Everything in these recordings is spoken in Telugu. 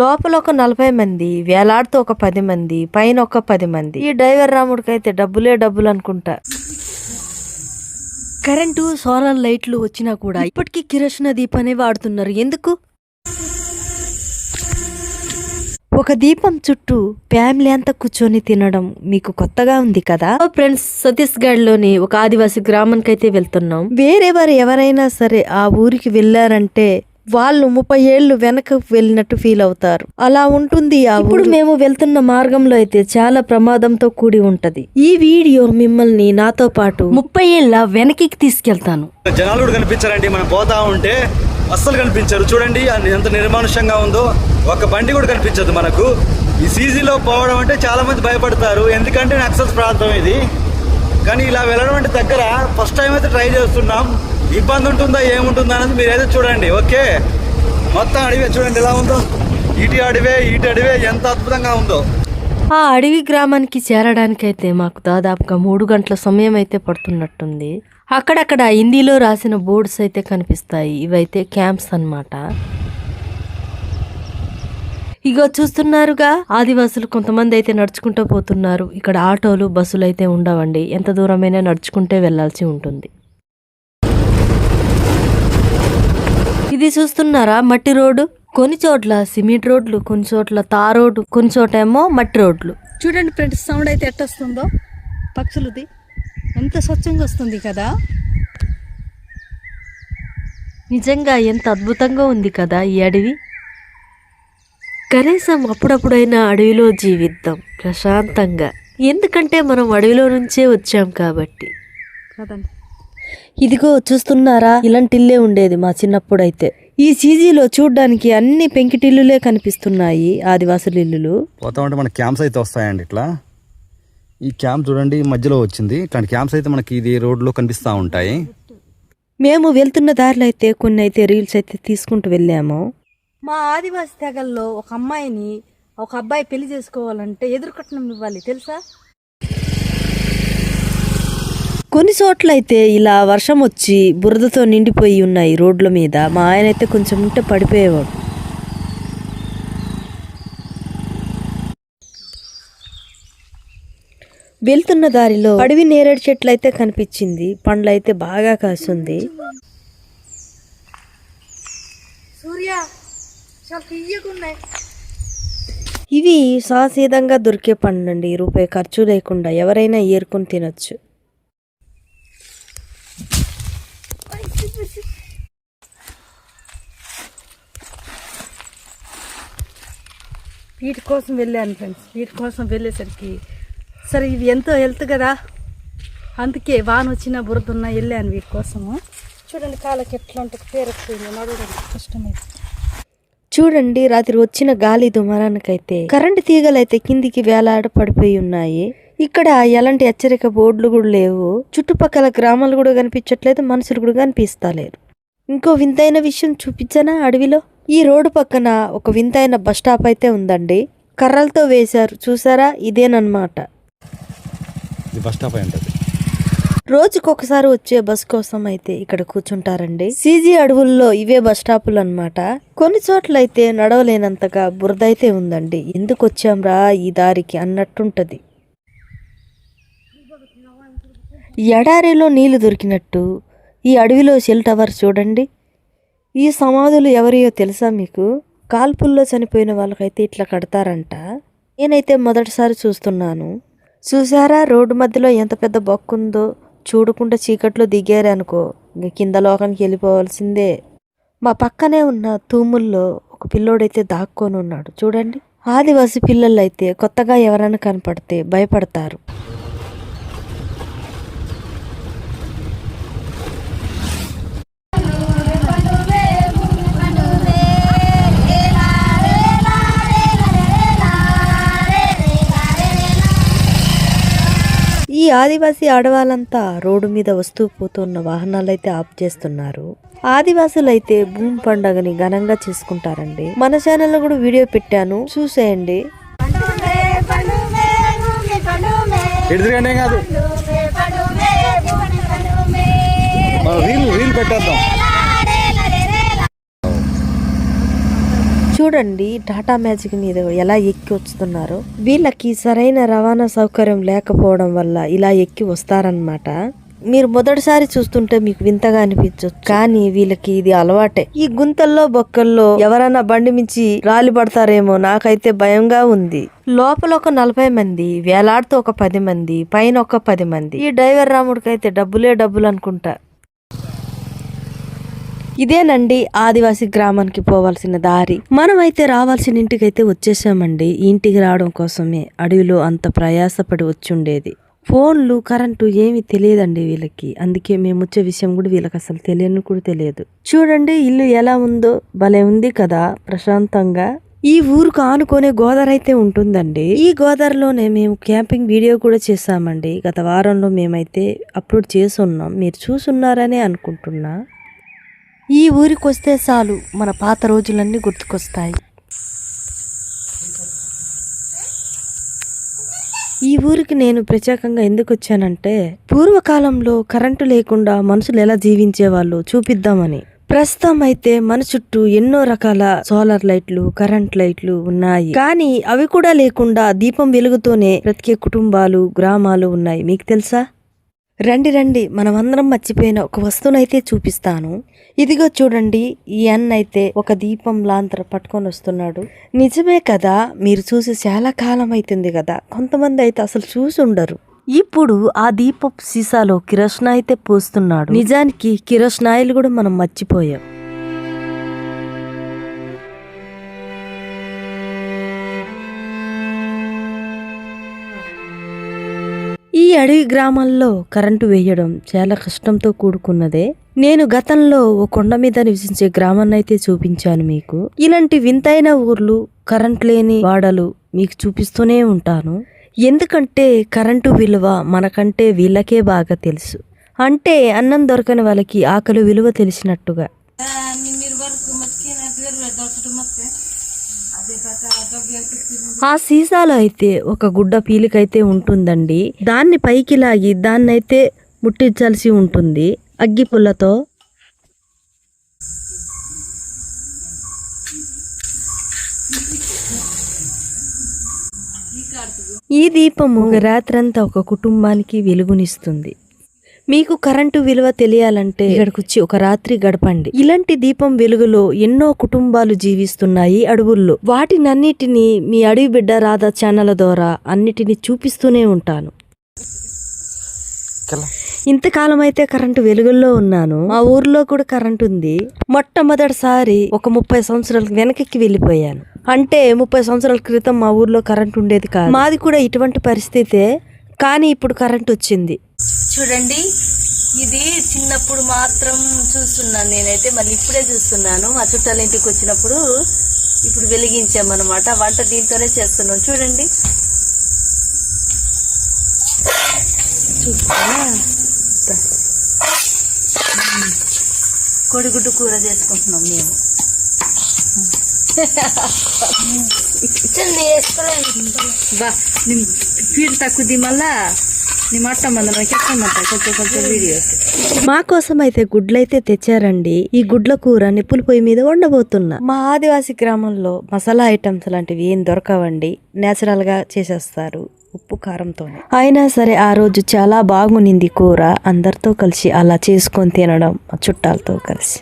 లోపల ఒక 40 మంది, వేలాడుతూ ఒక 10 మంది, పైన ఒక 10 మంది. ఈ డ్రైవర్ రాముడికైతే డబ్బులే డబ్బులు అనుకుంటా. కరెంటు, సోలార్ లైట్లు వచ్చినా కూడా ఇప్పటికీ కిరోసిన్ దీపాన్ని వాడుతున్నారు. ఎందుకు? ఒక దీపం చుట్టూ ఫ్యామిలీ అంతా కూర్చొని తినడం మీకు కొత్తగా ఉంది కదా. ఫ్రెండ్స్, ఛత్తీస్గఢ్ లోని ఒక ఆదివాసీ గ్రామానికి అయితే వెళ్తున్నాం. వేరే వారు ఎవరైనా సరే ఆ ఊరికి వెళ్ళారంటే వాళ్ళు 30 ఏళ్ళు వెనక వెళ్ళినట్టు ఫీల్ అవుతారు. అలా ఉంటుంది. ఇప్పుడు మేము వెళ్తున్న మార్గంలో అయితే చాలా ప్రమాదంతో కూడి ఉంటది. ఈ వీడియో మిమ్మల్ని నాతో పాటు 30 ఏళ్ళ వెనక్కి తీసుకెళ్తాను. జనాలు కూడా కనిపించారండి. మనం పోతా ఉంటే అస్సలు కనిపించారు. చూడండి ఎంత నిర్మానుష్యంగా ఉందో. ఒక బండి కూడా కనిపించదు మనకు. ఈ సీజీలో పోవడం అంటే చాలా మంది భయపడతారు, ఎందుకంటే నక్సల్స్ ప్రాంతం ఇది. కానీ ఇలా వెళ్ళడం అంటే దగ్గర ఫస్ట్ టైం అయితే ట్రై చేస్తున్నాం. ఇబ్బంది ఉంటుందా ఏముంటుందా అనేది మీరైతే చూడండి. ఓకే, మొత్తం అడవి చూడండి ఎలా ఉందో. ఇటు అడవే ఎంత అద్భుతంగా ఉందో. ఆ అడవి గ్రామానికి చేరడానికైతే మాకు దాదాపుగా 3 గంటల సమయం అయితే పడుతున్నట్టుంది. అక్కడక్కడ హిందీలో రాసిన బోర్డ్స్ అయితే కనిపిస్తాయి. ఇవైతే క్యాంప్స్ అన్నమాట. ఇగో చూస్తున్నారుగా, ఆదివాసులు కొంతమంది అయితే నడుచుకుంటూ పోతున్నారు. ఇక్కడ ఆటోలు, బస్సులు అయితే ఉండవండి. ఎంత దూరమైనా నడుచుకుంటే వెళ్లాల్సి ఉంటుంది. ఇది చూస్తున్నారా, మట్టి రోడ్డు. కొన్ని చోట్ల సిమెంట్ రోడ్లు, కొన్ని చోట్ల తార్ రోడ్డు, కొన్ని చోట ఏమో మట్టి రోడ్లు. చూడండి ఫ్రెండ్స్, సౌండ్ అయితే ఎట్టొస్తుందో పక్షులది. ఎంత స్వచ్ఛంగా వస్తుంది కదా. నిజంగా ఎంత అద్భుతంగా ఉంది కదా ఈ అడవి. కనీసం అప్పుడప్పుడైనా అడవిలో జీవిద్దాం ప్రశాంతంగా. ఎందుకంటే మనం అడవిలో నుంచే వచ్చాం కాబట్టి. కదండి. ఇదిగో చూస్తున్నారా, ఇలాంటి ఇల్లే ఉండేది మా చిన్నప్పుడైతే. ఈ సీజీలో చూడ్డానికి అన్ని పెంకిటిల్లులే కనిపిస్తున్నాయి, ఆదివాసుల ఇల్లులు. పోతా ఉంటే మన క్యాంప్స్ అయితే వస్తాయండి. ఇట్లా ఈ క్యాంప్ చూడండి మధ్యలో వచ్చింది. కానీ క్యాంప్స్ అయితే మనకి ఇది రోడ్లో కనిపిస్తూ ఉంటాయి. మేము వెళ్తున్న దారిలో అయితే కొన్ని అయితే రీల్స్ అయితే తీసుకుంటూ వెళ్ళాము. మా ఆదివాసి తెగల్లో ఒక అమ్మాయిని ఒక అబ్బాయి పెళ్లి చేసుకోవాలంటే ఎదురుకట్నం ఇవ్వాలి తెలుసా. కొన్ని చోట్ల అయితే ఇలా వర్షం వచ్చి బురదతో నిండిపోయి ఉన్నాయి రోడ్ల మీద. మా ఆయన అయితే కొంచెం ఉంటే పడిపోయేవాడు. వెళ్తున్న దారిలో అడవి నేరేడు చెట్లు అయితే కనిపించింది. పండ్లు అయితే బాగా కాస్తుంది. ఇవి సాసీదంగా దొరికే పండ్లండి. రూపాయి ఖర్చు లేకుండా ఎవరైనా ఏరుకొని తినొచ్చు. వీటి కోసం వెళ్ళాను ఫ్రెండ్స్. వీటి కోసం వెళ్ళేసరికి సరే ఇవి ఎంతో హెల్త్ కదా, అందుకే వాన వచ్చిన బురదున్నా వెళ్ళాను వీటి కోసము. చూడండి కాళ్ళకి ఎట్లా ఉంటుంది, పేరెత్తుంది, నడవడం కష్టమైంది. చూడండి, రాత్రి వచ్చిన గాలి దుమారానికైతే కరెంటు తీగలైతే కిందికి వేలాడ పడిపోయి ఉన్నాయి. ఇక్కడ ఎలాంటి హెచ్చరిక బోర్డులు కూడా లేవు. చుట్టుపక్కల గ్రామాలు కూడా కనిపించట్లేదు, మనుషులు కూడా కనిపిస్తలేరు. ఇంకో వింతైన విషయం చూపించనా అడవిలో. ఈ రోడ్డు పక్కన ఒక వింతైన బస్ స్టాప్ అయితే ఉందండి. కర్రలతో వేశారు, చూసారా, ఇదేనమాట. బస్ స్టాప్ అయి ఉంటది. రోజుకొకసారి వచ్చే బస్ కోసం అయితే ఇక్కడ కూర్చుంటారండి. సీజీ అడవుల్లో ఇవే బస్ స్టాపులు అన్నమాట. కొన్ని చోట్ల అయితే నడవలేనంతగా బురద అయితే ఉందండి. ఎందుకు వచ్చాంరా ఈ దారికి అన్నట్టుంటది. ఎడారిలో నీళ్లు దొరికినట్టు ఈ అడవిలో సెల్ టవర్ చూడండి. ఈ సమాధులు ఎవరియో తెలుసా మీకు? కాల్పుల్లో చనిపోయిన వాళ్ళకైతే ఇట్లా కడతారంట. నేనైతే మొదటిసారి చూస్తున్నాను. చూసారా రోడ్డు మధ్యలో ఎంత పెద్ద బొక్కుందో. చూడకుండా చీకట్లో దిగారనుకో ఇంక కింద లోకానికి వెళ్ళిపోవాల్సిందే. మా పక్కనే ఉన్న తూముల్లో ఒక పిల్లోడైతే దాక్కొని ఉన్నాడు చూడండి. ఆదివాసి పిల్లలు అయితే కొత్తగా ఎవరైనా కనపడితే భయపడతారు. ఈ ఆదివాసీ ఆడవాళ్ళంతా రోడ్డు మీద వస్తూ పోతున్న వాహనాలైతే ఆఫ్ చేస్తున్నారు. ఆదివాసులైతే భూమి పండుగని ఘనంగా చేసుకుంటారండి. మన ఛానల్లో కూడా వీడియో పెట్టాను, చూసేయండి. రీల్ పెట్టేద్దాం. చూడండి టాటా మ్యాజిక్ మీద ఎలా ఎక్కి వస్తున్నారు. వీళ్ళకి సరైన రవాణా సౌకర్యం లేకపోవడం వల్ల ఇలా ఎక్కి వస్తారనమాట. మీరు మొదటిసారి చూస్తుంటే మీకు వింతగా అనిపించవచ్చు, కానీ వీళ్ళకి ఇది అలవాటే. ఈ గుంతల్లో బొక్కల్లో ఎవరైనా బండి మించి రాలి పడతారేమో, నాకైతే భయంగా ఉంది. లోపల ఒక 40 మంది, వేలాడుతూ ఒక 10 మంది, పైన ఒక 10 మంది. ఈ డ్రైవర్ రాముడికైతే డబ్బులే డబ్బులు అనుకుంటా. ఇదేనండి ఆదివాసీ గ్రామానికి పోవాల్సిన దారి. మనమైతే రావాల్సిన ఇంటికైతే వచ్చేసామండి. ఈ ఇంటికి రావడం కోసమే అడవిలో అంత ప్రయాసపడి వచ్చుండేది. ఫోన్లు కరెంటు ఏమి తెలియదండి వీళ్ళకి. అందుకే మేము వచ్చే విషయం కూడా వీళ్ళకి అసలు తెలియని కూడా తెలియదు. చూడండి ఇల్లు ఎలా ఉందో, భలే ఉంది కదా ప్రశాంతంగా. ఈ ఊరుకు ఆనుకునే గోదావరి అయితే ఉంటుందండి. ఈ గోదావరిలోనే మేము క్యాంపింగ్ వీడియో కూడా చేసామండి. గత వారంలో మేమైతే అప్లోడ్ చేసి ఉన్నాం. మీరు చూసున్నారనే అనుకుంటున్నా. ఈ ఊరికి వస్తే చాలు మన పాత రోజులన్నీ గుర్తుకొస్తాయి. ఈ ఊరికి నేను ప్రత్యేకంగా ఎందుకు వచ్చానంటే, పూర్వకాలంలో కరెంటు లేకుండా మనుషులు ఎలా జీవించేవాళ్ళు చూపిద్దామని. ప్రస్తుతం అయితే మన చుట్టూ ఎన్నో రకాల సోలార్ లైట్లు, కరెంట్ లైట్లు ఉన్నాయి. కానీ అవి కూడా లేకుండా దీపం వెలుగుతూనే బ్రతికే కుటుంబాలు, గ్రామాలు ఉన్నాయి. మీకు తెలుసా? రండి మనమందరం మర్చిపోయిన ఒక వస్తువునైతే చూపిస్తాను. ఇదిగో చూడండి, ఈ అన్న అయితే ఒక దీపం లాంతర పట్టుకొని వస్తున్నాడు. నిజమే కదా, మీరు చూసి చాలా కాలం అవుతుంది కదా. కొంతమంది అయితే అసలు చూసి ఉండరు. ఇప్పుడు ఆ దీపపు సీసాలో కిరోసిన్ అయితే పోస్తున్నాడు. నిజానికి కిరోసిన్ ఆయిల్ కూడా మనం మర్చిపోయాం. ఈ అడవి గ్రామాల్లో కరెంటు వేయడం చాలా కష్టంతో కూడుకున్నదే. నేను గతంలో ఓ కొండ మీద నివసించే గ్రామాన్ని అయితే చూపించాను మీకు. ఇలాంటి వింతైన ఊర్లు, కరెంట్ లేని వాడలు మీకు చూపిస్తూనే ఉంటాను. ఎందుకంటే కరెంటు విలువ మనకంటే వీళ్ళకే బాగా తెలుసు. అంటే అన్నం దొరకని వాళ్ళకి ఆకలి విలువ తెలిసినట్టుగా. ఆ సీసాలో అయితే ఒక గుడ్డ పీలికైతే ఉంటుందండి. దాన్ని పైకి లాగి దాన్నైతే ముట్టించాల్సి ఉంటుంది అగ్గి పుల్లతో. ఈ దీపము రాత్రంతా ఒక కుటుంబానికి వెలుగునిస్తుంది. మీకు కరెంటు విలువ తెలియాలంటే ఇక్కడికి వచ్చి ఒక రాత్రి గడపండి. ఇలాంటి దీపం వెలుగులో ఎన్నో కుటుంబాలు జీవిస్తున్నాయి అడవుల్లో. వాటినన్నిటినీ మీ అడవి బిడ్డ రాధా ఛానల్ ద్వారా అన్నిటినీ చూపిస్తూనే ఉంటాను. ఇంతకాలం అయితే కరెంటు వెలుగుల్లో ఉన్నాను. మా ఊర్లో కూడా కరెంటు ఉంది. మొట్టమొదటిసారి ఒక 30 సంవత్సరాల వెనక్కి వెళ్ళిపోయాను. అంటే 30 సంవత్సరాల క్రితం మా ఊర్లో కరెంటు ఉండేది కాదు. మాది కూడా ఇటువంటి పరిస్థితే, కానీ ఇప్పుడు కరెంట్ వచ్చింది. చూడండి, ఇది చిన్నప్పుడు మాత్రం చూస్తున్నాను నేనైతే, మళ్ళీ ఇప్పుడే చూస్తున్నాను. మా చుట్టాల ఇంటికి వచ్చినప్పుడు ఇప్పుడు వెలిగించామన్నమాట. వంట దీంతోనే చేస్తున్నాం. చూడండి, చూస్తానా? కోడిగుడ్డు కూర చేసుకుంటున్నాం మేము. బా స్పీడ్ తక్కువది, మళ్ళా నీ మాట కొంచెం వీడియోస్. మా కోసం అయితే గుడ్లైతే తెచ్చారండి. ఈ గుడ్ల కూర నిప్పుల పొయ్యి మీద వండబోతున్నా. మా ఆదివాసీ గ్రామంలో మసాలా ఐటమ్స్ లాంటివి ఏం దొరకవండి. నేచురల్ గా చేసేస్తారు ఉప్పు కారంతో. అయినా సరే ఆ రోజు చాలా బాగునింది కూర. అందరితో కలిసి అలా చేసుకొని తినడం, మా చుట్టాలతో కలిసి.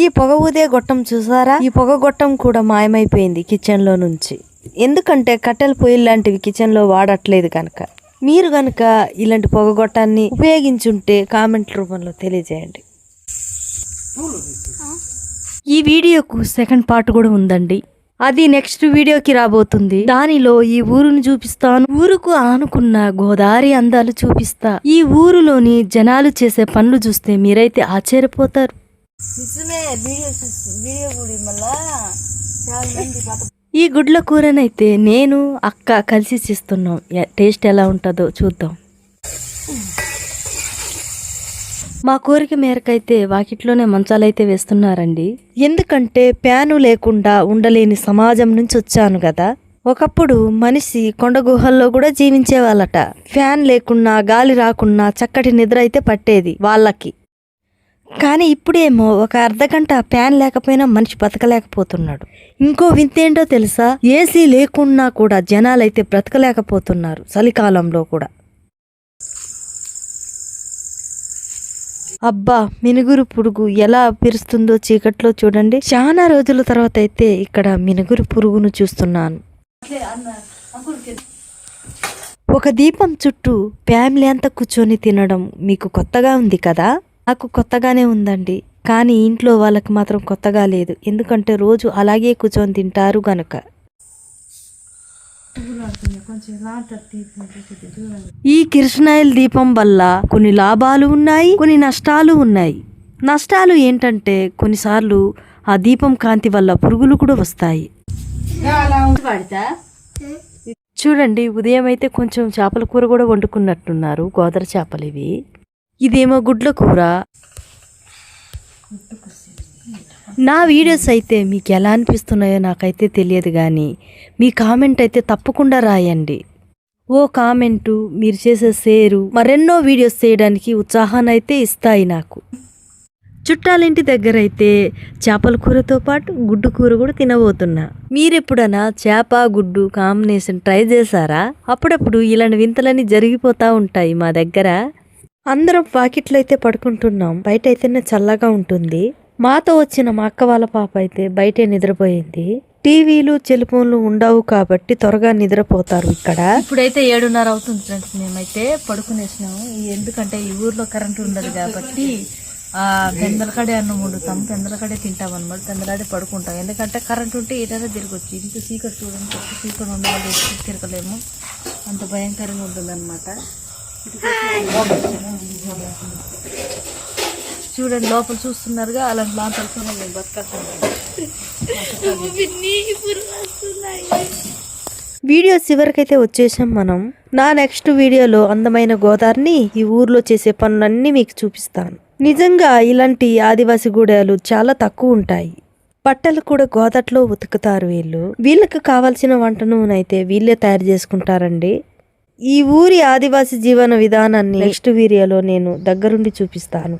ఈ పొగ ఊదే గొట్టం చూసారా? ఈ పొగ గొట్టం కూడా మాయమైపోయింది కిచెన్ లో నుంచి. ఎందుకంటే కట్టెల పొయ్యిలు లాంటివి కిచెన్ లో వాడట్లేదు కనుక. మీరు గనుక ఇలాంటి పొగ గొట్టాన్ని ఉపయోగించుంటే కామెంట్ రూపంలో తెలియజేయండి. ఈ వీడియోకు సెకండ్ పార్ట్ కూడా ఉందండి. అది నెక్స్ట్ వీడియోకి రాబోతుంది. దానిలో ఈ ఊరుని చూపిస్తాను. ఊరుకు ఆనుకున్న గోదావరి అందాలు చూపిస్తా. ఈ ఊరులోని జనాలు చేసే పనులు చూస్తే మీరైతే ఆశ్చర్యపోతారు. ఈ గుడ్ల కూరనైతే నేను అక్క కలిసి చేస్తున్నాం. టేస్ట్ ఎలా ఉంటుందో చూద్దాం. మా కోరిక మేరకైతే వాకిట్లోనే మంచాలైతే వేస్తున్నారండి. ఎందుకంటే ప్యాను లేకుండా ఉండలేని సమాజం నుంచి వచ్చాను కదా. ఒకప్పుడు మనిషి కొండ గుహల్లో కూడా జీవించేవాళ్ళట. ఫ్యాన్ లేకున్నా గాలి రాకున్నా చక్కటి నిద్ర అయితే పట్టేది వాళ్ళకి. కానీ ఇప్పుడేమో ఒక అర్ధగంట ఫ్యాన్ లేకపోయినా మనిషి బతకలేకపోతున్నాడు. ఇంకో వింతేంటో తెలుసా, ఏసీ లేకున్నా కూడా జనాలైతే బ్రతకలేకపోతున్నారు చలికాలంలో కూడా. అబ్బా, మినుగురు పురుగు ఎలా పిరుస్తుందో చీకట్లో చూడండి. చాలా రోజుల తర్వాత అయితే ఇక్కడ మినుగురు పురుగును చూస్తున్నాను. ఒక దీపం చుట్టూ ఫ్యామిలీ అంతా కూర్చొని తినడం మీకు కొత్తగా ఉంది కదా? నాకు కొత్తగానే ఉందండి. కానీ ఇంట్లో వాళ్ళకి మాత్రం కొత్తగా లేదు. ఎందుకంటే రోజు అలాగే కూర్చొని తింటారు గనుక. ఈ కిరసనాయిల్ దీపం వల్ల కొన్ని లాభాలు ఉన్నాయి, కొన్ని నష్టాలు ఉన్నాయి. నష్టాలు ఏంటంటే కొన్నిసార్లు ఆ దీపం కాంతి వల్ల పురుగులు కూడా వస్తాయి. చూడండి, ఉదయం అయితే కొంచెం చేపల కూర కూడా వండుకున్నట్టున్నారు. గోదర చేపలు ఇవి. ఇదేమో గుడ్ల కూర. నా వీడియోస్ అయితే మీకు ఎలా అనిపిస్తున్నాయో నాకైతే తెలియదు, కానీ మీ కామెంట్ అయితే తప్పకుండా రాయండి. ఓ కామెంటు, మీరు చేసే షేరు మరెన్నో వీడియోస్ చేయడానికి ఉత్సాహాన్ని అయితే ఇస్తాయి నాకు. చుట్టాలింటి దగ్గర అయితే చేపల కూరతో పాటు గుడ్డు కూర కూడా తినబోతున్నా. మీరెప్పుడైనా చేప గుడ్డు కాంబినేషన్ ట్రై చేశారా? అప్పుడప్పుడు ఇలాంటి వింతలన్నీ జరిగిపోతా ఉంటాయి మా దగ్గర. అందరం పాకెట్లో అయితే పడుకుంటున్నాం. బయట అయితేనే చల్లగా ఉంటుంది. మాతో వచ్చిన మా అక్క వాళ్ళ పాప అయితే బయటే నిద్రపోయింది. టీవీలు సెల్ ఫోన్లు ఉండవు కాబట్టి త్వరగా నిద్రపోతారు ఇక్కడ. ఇప్పుడైతే 7:30 అవుతుంది ఫ్రెండ్స్. మేమైతే పడుకునేసినాము. ఎందుకంటే ఈ ఊర్లో కరెంట్ ఉండదు కాబట్టి పెందలకాడే అన్నం వండుతాం, పెందలకాడే తింటాం అనమాట. పెందలాడే పడుకుంటాం. ఎందుకంటే కరెంట్ ఉంటే ఏదైనా తిరగొచ్చు. ఇంత చీకటి చూడండి, చీకటి ఉండవాలి, తిరగలేము. అంత భయంకరంగా ఉంటుందన్నమాట. చూడండి, లోపల చూస్తున్నారుగా, అలాంటి లాంతలతో మేము బతకాల్సింది. వీడియో చివరికైతే వచ్చేసాం మనం. నా నెక్స్ట్ వీడియోలో అందమైన గోదావరిని, ఈ ఊర్లో చేసే పనులన్నీ మీకు చూపిస్తాను. నిజంగా ఇలాంటి ఆదివాసి గూడాలు చాలా తక్కువ ఉంటాయి. బట్టలు కూడా గోదాట్లో ఉతుకుతారు వీళ్ళు. వీళ్ళకి కావాల్సిన వంట నూనె అయితే వీళ్ళే తయారు చేసుకుంటారండి. ఈ ఊరి ఆదివాసి జీవన విధానాన్ని నెక్స్ట్ వీడియోలో నేను దగ్గరుండి చూపిస్తాను.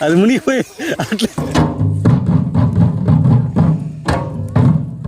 అది మునిగిపోయి అట్లా